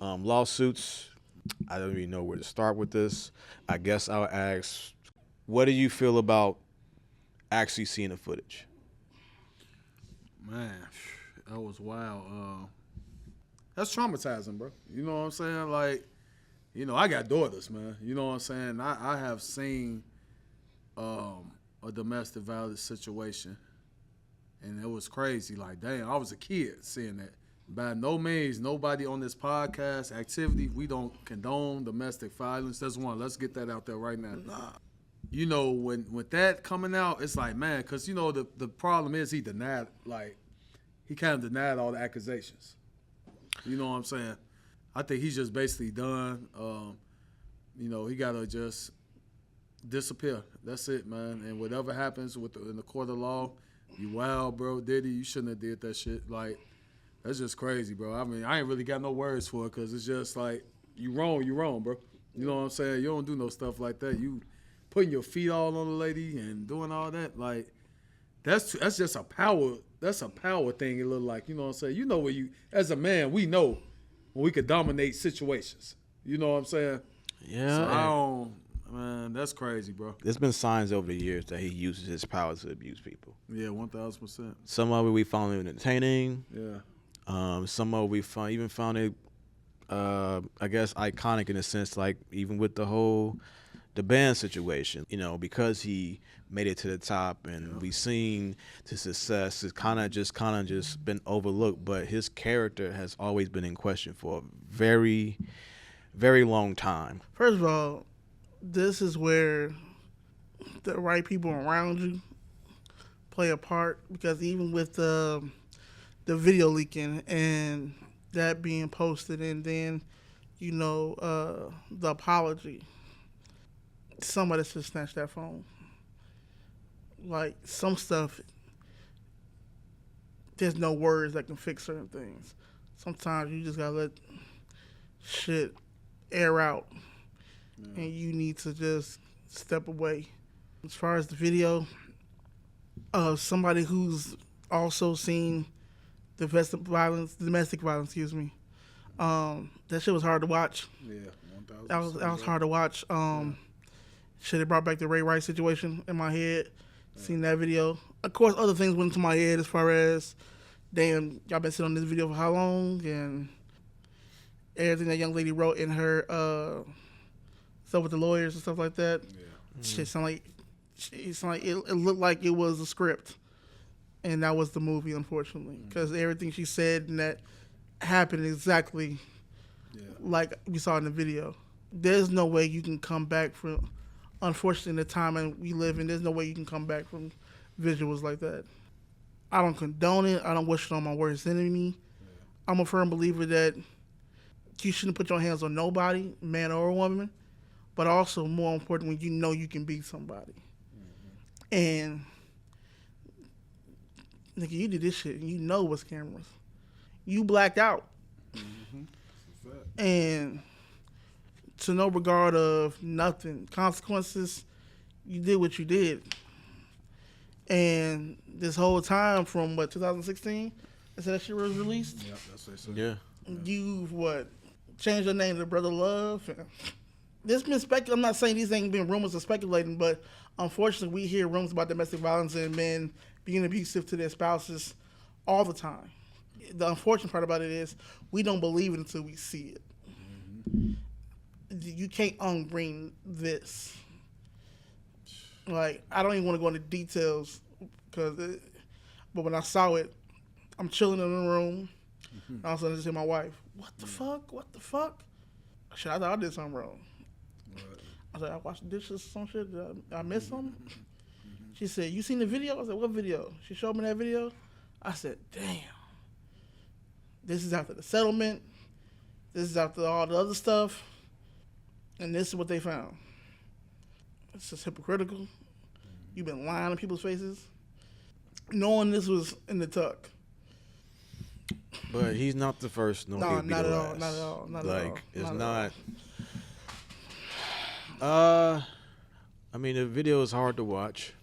Lawsuits. I don't even know where to start with this. I guess I'll ask, what do you feel about actually seeing the footage? Man, that was wild. That's traumatizing, bro. You know what I'm saying? Like, I got daughters, man. You know what I'm saying? I have seen a domestic violence situation, and it was crazy. Like, damn, I was a kid seeing that. By no means, nobody on this podcast activity, we don't condone domestic violence. That's one. Let's get that out there right now. Nah. When with that coming out, it's like, man, because, the problem is he denied, like, he kind of denied all the accusations. You know what I'm saying? I think he's just basically done. He got to just disappear. That's it, man. And whatever happens in the court of law, you wild, bro. Diddy, you shouldn't have did that shit. Like, that's just crazy, bro. I mean, I ain't really got no words for it because it's just like, you wrong, bro. You know what I'm saying? You don't do no stuff like that. You putting your feet all on the lady and doing all that, like, that's just a power. That's a power thing. It look like, you know what I'm saying? You know where you, as a man, we know when we could dominate situations. You know what I'm saying? Yeah. So man, that's crazy, bro. There's been signs over the years that he uses his power to abuse people. Yeah, 1,000%. Some of it we found entertaining. Yeah. Some of it we found it, I guess, iconic in a sense, like even with the band situation, because he made it to the top and we seen the success. It's kind of just been overlooked, but his character has always been in question for a very, very long time. First of all, this is where the right people around you play a part, because even with the video leaking and that being posted, and then the apology, somebody should snatch that phone. Like, some stuff, there's no words that can fix certain things. Sometimes you just gotta let shit air out, and you need to just step away. As far as the video, somebody who's also seen domestic violence, that shit was hard to watch. Yeah, 1,000%. That was hard to watch. Shit, it brought back the Ray Rice situation in my head. Seen that video. Of course, other things went into my head as far as, damn, y'all been sitting on this video for how long? And everything that young lady wrote in her stuff with the lawyers and stuff like that. Yeah. Shit sound like it looked like it was a script. And that was the movie, unfortunately. Because everything she said and that happened exactly like we saw in the video. There's no way you can come back from, unfortunately, in the time we live in, there's no way you can come back from visuals like that. I don't condone it. I don't wish it on my worst enemy. I'm a firm believer that you shouldn't put your hands on nobody, man or woman, but also, more important, when you know you can beat somebody. And, nigga, you did this shit and you know what's cameras. You blacked out. And to no regard of nothing, consequences, you did what you did. And this whole time from, 2016? Is that shit was released? Yeah, that's what I said. Yeah. You, changed your name to Brother Love? This been I'm not saying these ain't been rumors or speculating, but unfortunately we hear rumors about domestic violence and men being abusive to their spouses all the time. The unfortunate part about it is we don't believe it until we see it. You can't unbring this. Like, I don't even want to go into details, but when I saw it, I'm chilling in the room. And all of a sudden I just hear my wife, what the fuck? Shit, I thought I did something wrong. I said, I washed the dishes or some shit. Did I miss something? She said, you seen the video? I said, what video? She showed me that video. I said, damn. This is after the settlement. This is after all the other stuff. And this is what they found. It's just hypocritical. You've been lying in people's faces. Knowing this was in the tuck. But he's not the first. No, not at all. Not at all. Not at all. Like, it's not. I mean, the video is hard to watch.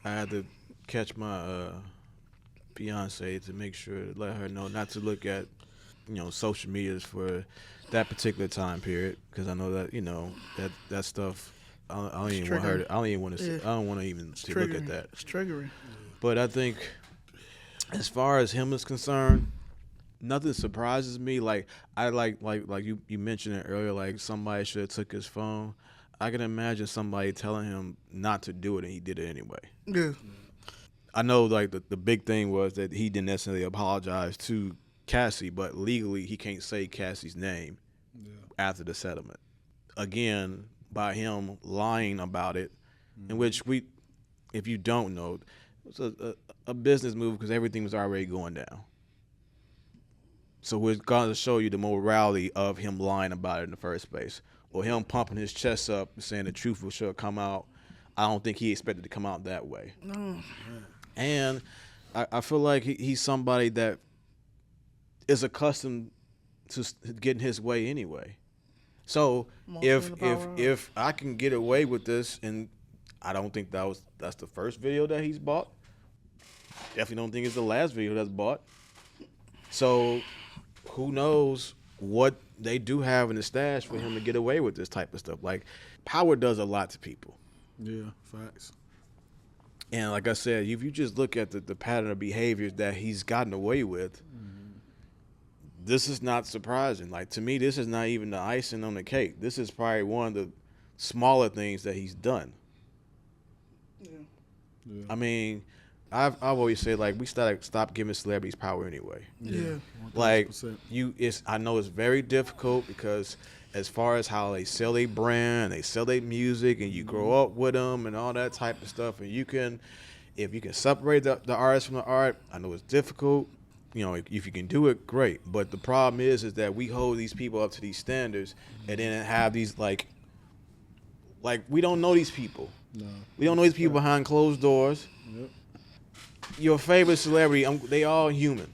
I had to catch my fiance to make sure to let her know not to look at social medias for that particular time period because I know that that stuff. I don't even want her. I don't even want to. Yeah. I don't want to even to look at that. It's triggering. But I think, as far as him is concerned, nothing surprises me. Like I like you mentioned it earlier. Like somebody should have took his phone. I can imagine somebody telling him not to do it, and he did it anyway. Yeah. I know, like the big thing was that he didn't necessarily apologize to Cassie, but legally he can't say Cassie's name after the settlement. Again, by him lying about it, in which if you don't know, it was a business move because everything was already going down. So we're going to show you the morality of him lying about it in the first place, or him pumping his chest up saying the truth will sure come out. I don't think he expected to come out that way. No. And I feel like he's somebody that is accustomed to getting his way anyway. So if I can get away with this, and I don't think that's the first video that he's bought. Definitely don't think it's the last video that's bought. So who knows what they do have in the stash for him to get away with this type of stuff. Like, power does a lot to people. Yeah, facts. And like I said, if you just look at the pattern of behaviors that he's gotten away with, this is not surprising. Like, to me, this is not even the icing on the cake. This is probably one of the smaller things that he's done. Yeah. I mean, I've always said, like, we stop giving celebrities power anyway. Yeah. Like 100%. I know it's very difficult because as far as how they sell their brand, they sell their music, and you grow up with them and all that type of stuff, and if you can separate the artist from the art, I know it's difficult. If you can do it, great. But the problem is that we hold these people up to these standards, and then have these like we don't know these people. No. We don't know these people behind closed doors. Yep. Your favorite celebrity, they all human.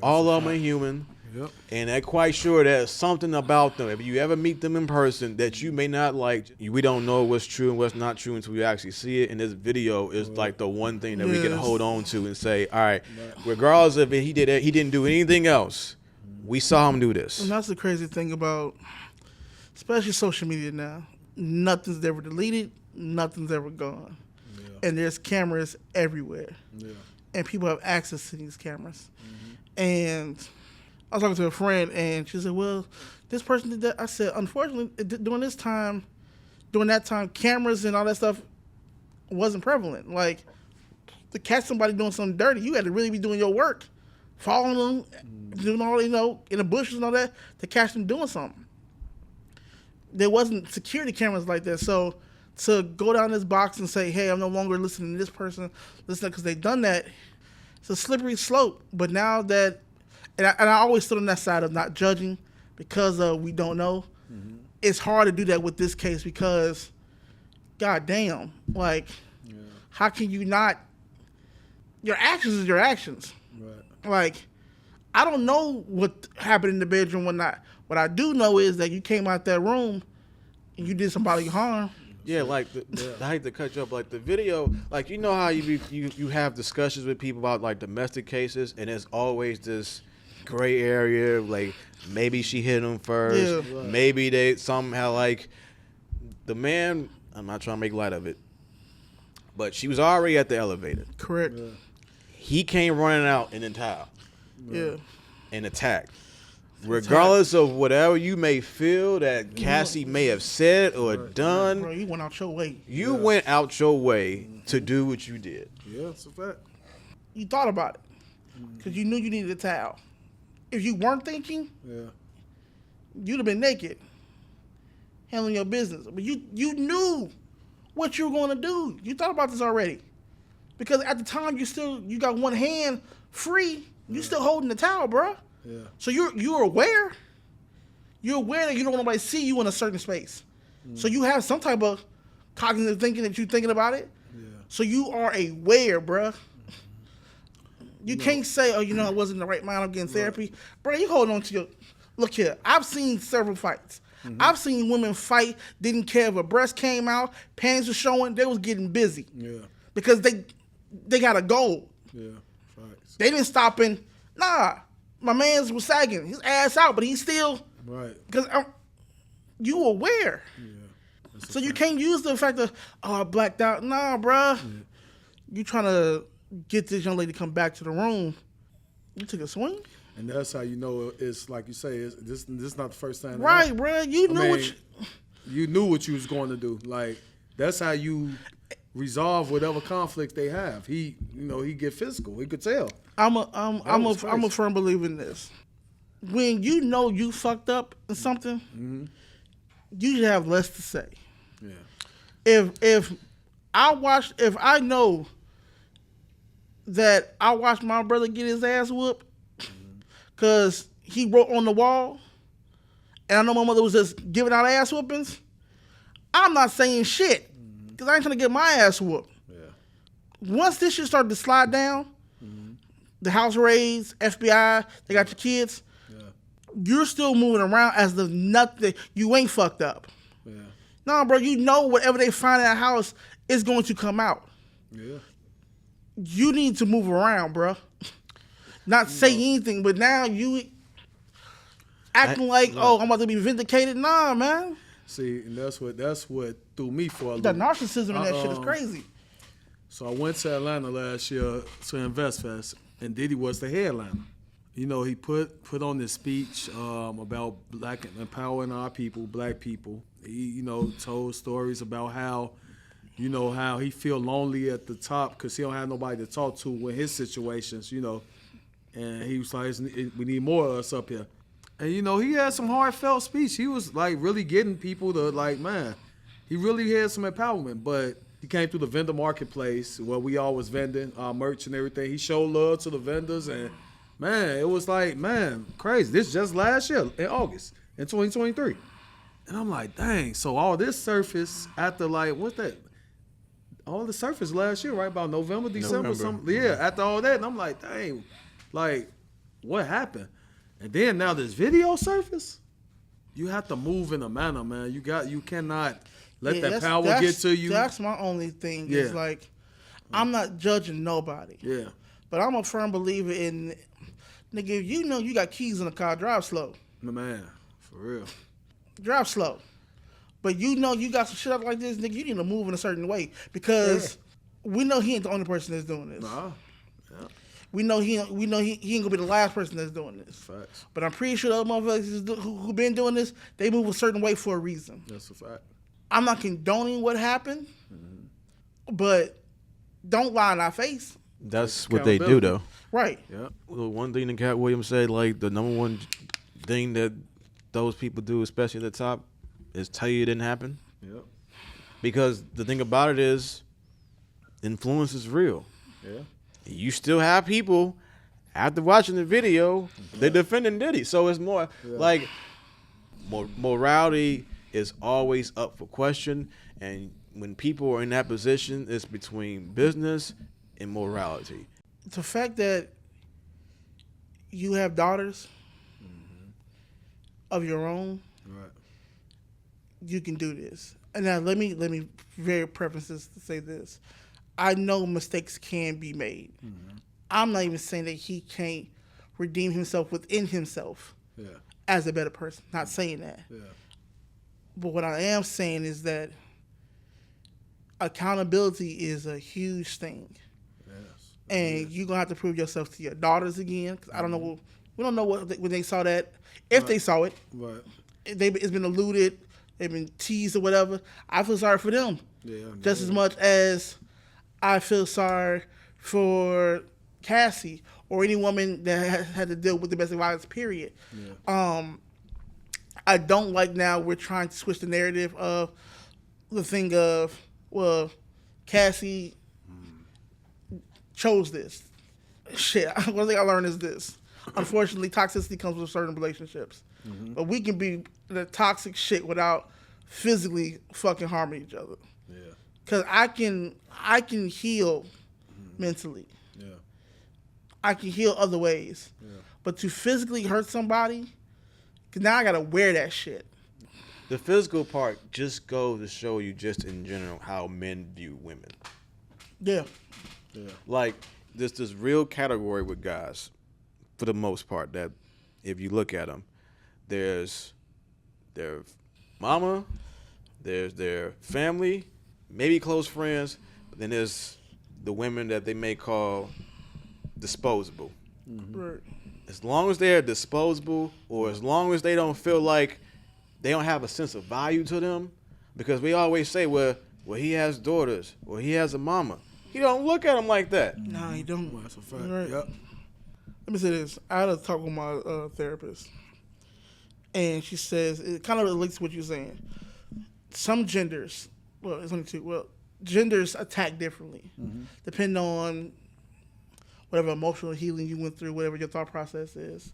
All of them are human. Yep. And they're quite sure there's something about them. If you ever meet them in person that you may not like, we don't know what's true and what's not true until we actually see it. And this video is like the one thing that we can hold on to and say, all right, regardless of if he didn't do anything else, we saw him do this. And that's the crazy thing about, especially social media now. Nothing's ever deleted. Nothing's ever gone. Yeah. And there's cameras everywhere. Yeah. And people have access to these cameras. And I was talking to a friend, and she said, well, this person did that. I said, unfortunately, during that time, cameras and all that stuff wasn't prevalent. Like, to catch somebody doing something dirty, you had to really be doing your work, following them, doing all, in the bushes and all that, to catch them doing something. There wasn't security cameras like that. So to go down this box and say, hey, I'm no longer listening to this person, because they've done that, it's a slippery slope. But now that, and I always stood on that side of not judging because we don't know. Mm-hmm. It's hard to do that with this case because, goddamn, how can you not? Your actions is your actions. Right. Like, I don't know what happened in the bedroom when not. What I do know is that you came out that room and you did somebody harm. Yeah, like I hate to cut you up. Like the video, like how you have discussions with people about like domestic cases, and there's always this gray area. Like maybe she hit him first, maybe they somehow like the man. I'm not trying to make light of it, but she was already at the elevator. Correct. Yeah. He came running out in a towel. Yeah. And attacked. Regardless of whatever you may feel that Cassie may have said or done. Bro, you went out your way. You went out your way to do what you did. Yeah, it's a fact. You thought about it. Because you knew you needed a towel. If you weren't thinking, you'd have been naked. Handling your business. But you knew what you were going to do. You thought about this already. Because at the time, you got one hand free. You still holding the towel, bro. Yeah. So you're aware. You're aware that you don't want nobody to see you in a certain space. So you have some type of cognitive thinking that you're thinking about it. Yeah. So you are aware, bruh. You can't say, I wasn't in the right mind. I'm getting therapy. Bro, you hold on to your... Look here. I've seen several fights. Mm-hmm. I've seen women fight, didn't care if a breast came out, panties were showing, they was getting busy. Yeah. Because they got a goal. Yeah, facts. They didn't stop and... Nah. my man's was sagging his ass out, but he's still Right. because you aware. Yeah. So you can't use the fact that I blacked out. Nah, bruh. Yeah. You trying to get this young lady to come back to the room. You took a swing. And that's how you know it's like you say. This is not the first time. Right, bruh. You knew you knew what you was going to do. Like that's how you resolve whatever conflict they have. He get physical. He could tell. I'm a firm believer in this. When you know you fucked up in something, mm-hmm. you should have less to say. Yeah. If I know that I watched my brother get his ass whooped because he wrote on the wall, and I know my mother was just giving out ass whoopings, I'm not saying shit because I ain't trying to get my ass whooped. Yeah. Once this shit started to slide down, the house raids, FBI, they got your kids. Yeah. You're still moving around as the nothing. You ain't fucked up. Yeah. No, bro, you know whatever they find in that house is going to come out. Yeah. You need to move around, bro. Not say anything, but now you acting like, I'm about to be vindicated. Nah, man. See, and that's what threw me for a The little. narcissism in that shit is crazy. So I went to Atlanta last year to Invest Fest, and Diddy was the headliner. You know, he put on this speech about empowering our people, black people. He, told stories about how he feel lonely at the top because he don't have nobody to talk to with his situations, And he was like, we need more of us up here. And, he had some heartfelt speech. He was, like, really getting people to, like, man, he really had some empowerment. But he came through the vendor marketplace where we all was vending our merch and everything. He showed love to the vendors. And, man, it was like, man, crazy. This just last year in August in 2023. And I'm like, dang. So all this surfaced after, like, what's that? All the surface last year, right? About November, December, something. Yeah, after all that. And I'm like, dang, like, what happened? And then now this video surface, you have to move in a manner, man. You cannot let that power get to you. That's my only thing. Yeah. Is like, I'm not judging nobody. Yeah. But I'm a firm believer in, nigga, if you know you got keys in the car, drive slow. Man, for real. Drive slow. But you know you got some shit up like this, nigga, you need to move in a certain way. Because we know he ain't the only person that's doing this. Nah. Yeah. We know he ain't gonna be the last person that's doing this. Facts. But I'm pretty sure the other motherfuckers who been doing this, they move a certain way for a reason. That's a fact. I'm not condoning what happened, but don't lie in our face. That's what they do, though. Right. Yeah. Well, one thing that Cat Williams said, like, the number one thing that those people do, especially at the top, is tell you it didn't happen. Yep. Because the thing about it is, influence is real. Yeah. You still have people, after watching the video, they're defending Diddy. So it's more like morality is always up for question. And when people are in that position, it's between business and morality. The fact that you have daughters of your own, right, you can do this. And now let me very preface this to say this. I know mistakes can be made. I'm not even saying that he can't redeem himself within himself as a better person. Not saying that. Yeah. But what I am saying is that accountability is a huge thing. Yes. And you're going to have to prove yourself to your daughters again. Because I don't know. We don't know when they saw that. If they saw it. Right. It's been alluded. They've been teased or whatever. I feel sorry for them. Yeah. Just as much as I feel sorry for Cassie or any woman that had to deal with domestic violence, period. Yeah. I don't like now we're trying to switch the narrative of the thing of, well, Cassie chose this. Shit, one thing I learned is this. Unfortunately, toxicity comes with certain relationships. But we can be the toxic shit without physically fucking harming each other. Yeah. Because I can heal mentally. Yeah. I can heal other ways. Yeah. But to physically hurt somebody, because now I got to wear that shit. The physical part just goes to show you just in general how men view women. Yeah. Yeah. Like, there's this real category with guys. for the most part, that if you look at them, there's their mama, there's their family, maybe close friends, but then there's the women that they may call disposable. Right. As long as they're disposable, or as long as they don't feel like they don't have a sense of value to them, because we always say, well, he has daughters, or he has a mama. He don't look at them like that. Nah, you don't. Well, that's a fact. Right. Yep. Let me say this. I had a talk with my therapist, and she says it kind of relates to what you're saying. Some genders, well, it's only two. Well, genders attack differently, depending on whatever emotional healing you went through, whatever your thought process is.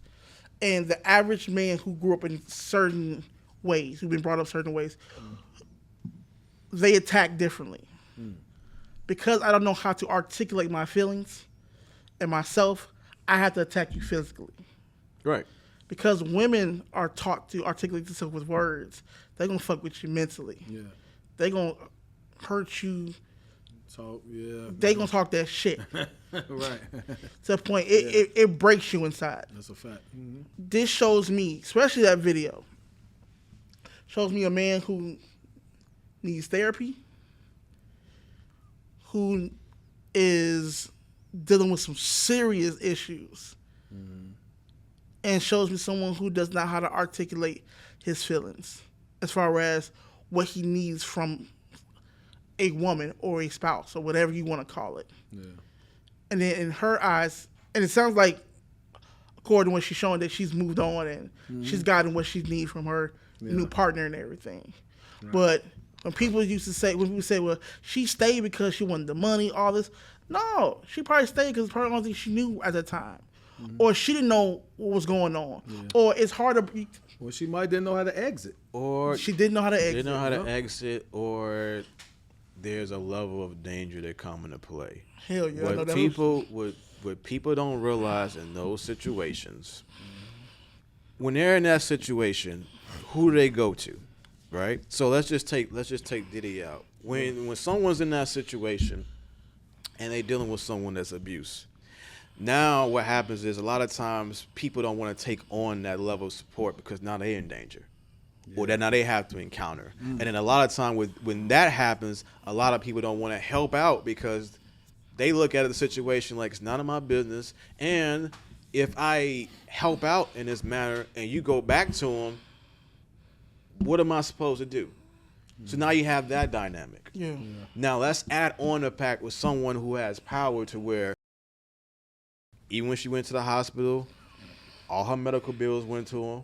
And the average man who grew up in certain ways, who've been brought up certain ways, they attack differently. Because I don't know how to articulate my feelings and myself, I have to attack you physically. Right. Because women are taught to articulate themselves with words, they're going to fuck with you mentally. Yeah. They're going to hurt you. Talk. Yeah. They're going to talk that shit. Right. To the point, it breaks you inside. That's a fact. Mm-hmm. This shows me, especially that video, shows me a man who needs therapy, who is dealing with some serious issues, and shows me someone who does not know how to articulate his feelings as far as what he needs from a woman or a spouse or whatever you want to call it. Yeah. And then in her eyes, and it sounds like, according to what she's showing, that she's moved on and she's gotten what she needs from her new partner and everything. Right. But when people say, well, she stayed because she wanted the money, all this. No, she probably stayed because it's probably the only thing she knew at the time. Or she didn't know what was going on. Yeah. Or it's hard to... Well, she might didn't know how to exit. Or she didn't know how to exit. Didn't know how to exit, or there's a level of danger that come into play. Hell yeah. What people don't realize in those situations, when they're in that situation, who do they go to, right? So let's just take Diddy out. When someone's in that situation and they're dealing with someone that's abuse, now what happens is a lot of times people don't want to take on that level of support because now they're in danger. Or that now they have to encounter. And then a lot of time when that happens, a lot of people don't want to help out because they look at the situation like it's none of my business. And if I help out in this manner and you go back to them, what am I supposed to do? So now you have that dynamic. Yeah. Now let's add on a pack with someone who has power to where even when she went to the hospital, all her medical bills went to him.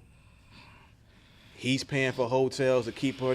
He's paying for hotels to keep her in